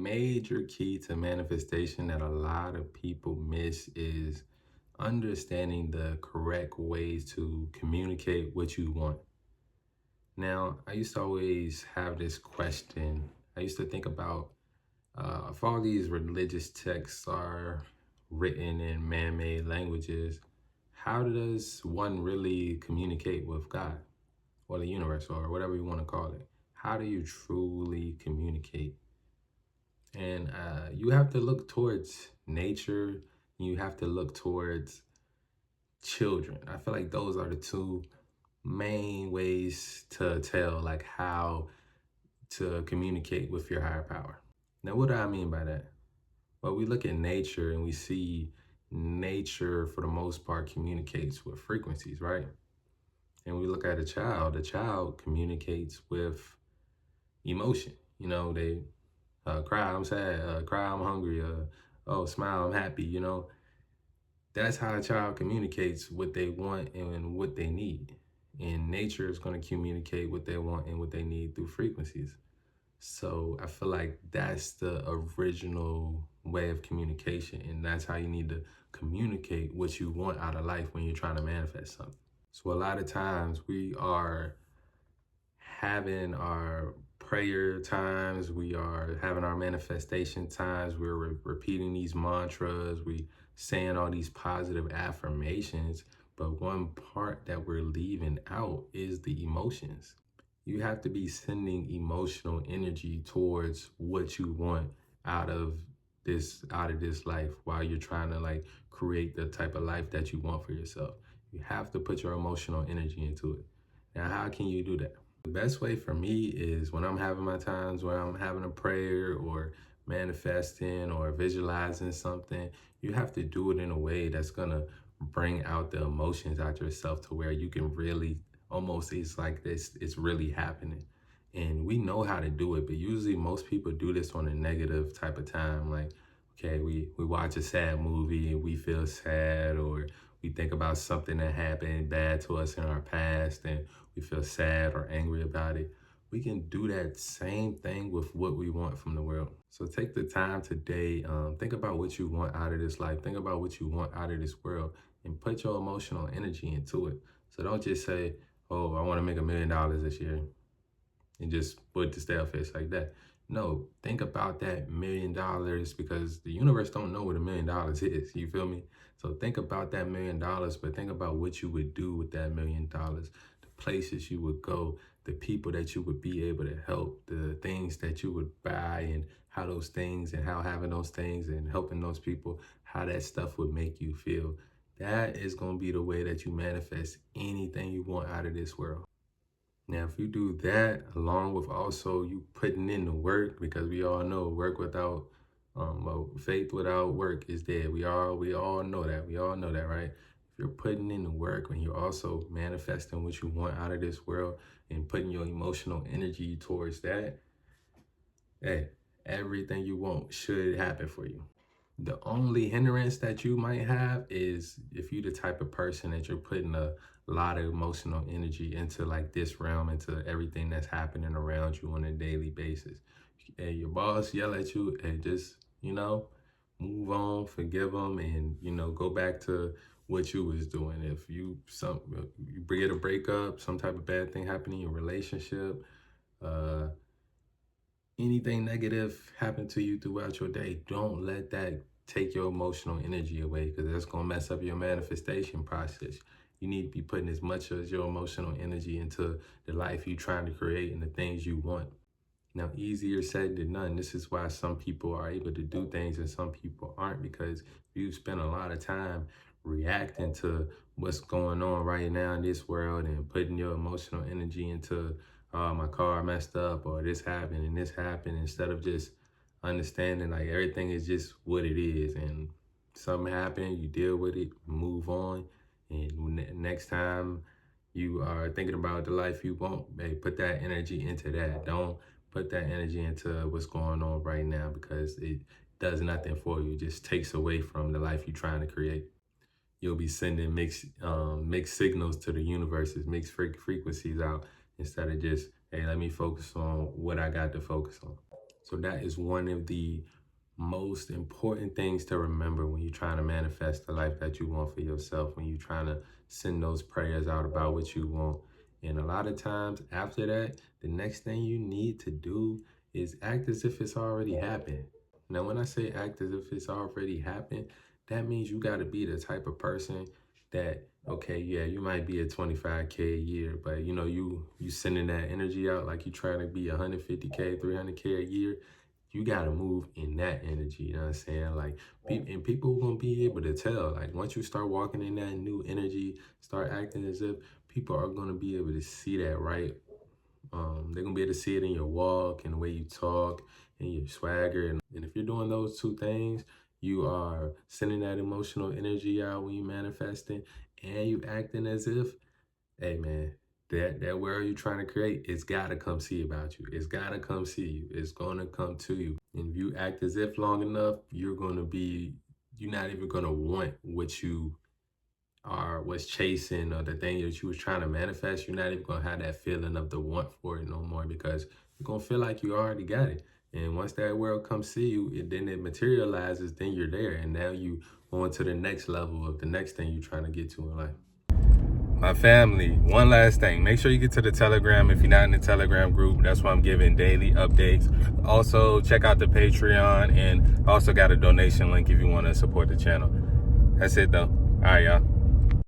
major key to manifestation that a lot of people miss is understanding the correct ways to communicate what you want. Now, I used to always have this question. I used to think about if all these religious texts are written in man made languages, how does one really communicate with God or the universe or whatever you want to call it? How do you truly communicate? And you have to look towards nature. You have to look towards children. I feel like those are the two main ways to tell like how to communicate with your higher power. Now, what do I mean by that? Well, we look at nature and we see nature for the most part communicates with frequencies, right? And we look at a child communicates with emotion. They cry, I'm sad, cry, I'm hungry, oh, smile, I'm happy. That's how a child communicates what they want and what they need. And nature is going to communicate what they want and what they need through frequencies. So I feel like that's the original way of communication. And that's how you need to communicate what you want out of life when you're trying to manifest something. So a lot of times we are having our prayer times, we are having our manifestation times, we're repeating these mantras, we saying all these positive affirmations, but one part that we're leaving out is the emotions. You have to be sending emotional energy towards what you want out of this life while you're trying to like create the type of life that you want for yourself. You have to put your emotional energy into it. Now, how can you do that? The best way for me is when I'm having my times where I'm having a prayer or manifesting or visualizing something, you have to do it in a way that's gonna bring out the emotions out yourself to where you can really almost it's like this, it's really happening. And we know how to do it, but usually most people do this on a negative type of time. Like, okay, we watch a sad movie and we feel sad, or we think about something that happened bad to us in our past and we feel sad or angry about it. We can do that same thing with what we want from the world. So take the time today, think about what you want out of this life, think about what you want out of this world, and put your emotional energy into it. So don't just say, oh, I want to make $1 million this year, and just put the stale face like that. No, think about that $1 million because the universe don't know what $1 million is. You feel me? So think about that $1 million, but think about what you would do with that $1 million, the places you would go, the people that you would be able to help, the things that you would buy, and how those things and how having those things and helping those people, how that stuff would make you feel. That is going to be the way that you manifest anything you want out of this world. Now, if you do that, along with also you putting in the work, because we all know work without, faith without work is dead. We all know that. We all know that, right? If you're putting in the work and you're also manifesting what you want out of this world and putting your emotional energy towards that, hey, everything you want should happen for you. The only hindrance that you might have is if you're the type of person that you're putting a lot of emotional energy into like this realm, into everything that's happening around you on a daily basis. And your boss yell at you and just, move on, forgive them, and, go back to what you was doing. If you get a breakup, some type of bad thing happened in your relationship, uh, anything negative happen to you throughout your day, don't let that take your emotional energy away, because that's going to mess up your manifestation process. You need to be putting as much of your emotional energy into the life you're trying to create and the things you want. Now, easier said than done. This is why some people are able to do things and some people aren't, because you spend a lot of time reacting to what's going on right now in this world and putting your emotional energy into, oh, my car messed up or this happened, instead of just understanding like everything is just what it is, and something happened, you deal with it, move on, and next time you are thinking about the life you want, hey, put that energy into that. Don't put that energy into what's going on right now, because it does nothing for you. It just takes away from the life you're trying to create. You'll be sending mixed signals to the universes, mixed frequencies out, instead of just, hey, let me focus on what I got to focus on. So that is one of the most important things to remember when you're trying to manifest the life that you want for yourself, when you're trying to send those prayers out about what you want. And a lot of times after that, the next thing you need to do is act as if it's already happened. Now, when I say act as if it's already happened, that means you got to be the type of person that, okay, yeah, you might be at 25K a year, but you know, you sending that energy out like you trying to be 150K, 300K a year. You got to move in that energy, you know what I'm saying? Like, people are going to be able to tell. Like, once you start walking in that new energy, start acting as if, people are going to be able to see that, right? They're going to be able to see it in your walk and the way you talk and your swagger. And if you're doing those two things, you are sending that emotional energy out when you manifesting, and you acting as if, hey man, that world you're trying to create, it's gotta come see about you. It's gotta come see you. It's gonna come to you. And if you act as if long enough, you're not even gonna want what you was chasing, or the thing that you was trying to manifest. You're not even gonna have that feeling of the want for it no more, because you're gonna feel like you already got it. And once that world comes see you, then it materializes, then you're there. And now you on to the next level of the next thing you're trying to get to in life. My family, one last thing. Make sure you get to the Telegram if you're not in the Telegram group. That's why I'm giving daily updates. Also, check out the Patreon, and also got a donation link if you want to support the channel. That's it, though. All right, y'all.